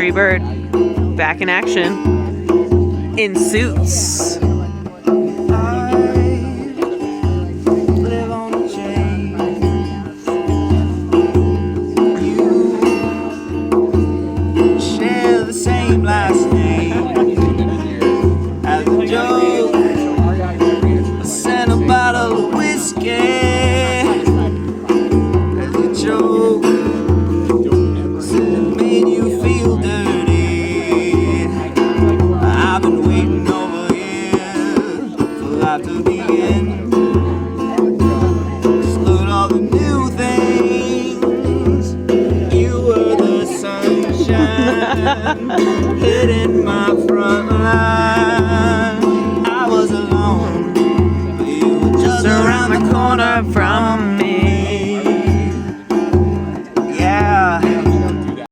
Tree Bird, back in action, in Suits. Last name as a joke. I sent a bottle of whiskey as a joke. Said it made you feel dirty. I've been waiting over here for life to begin. Just look at all the new things. You were the sunshine. Hit in my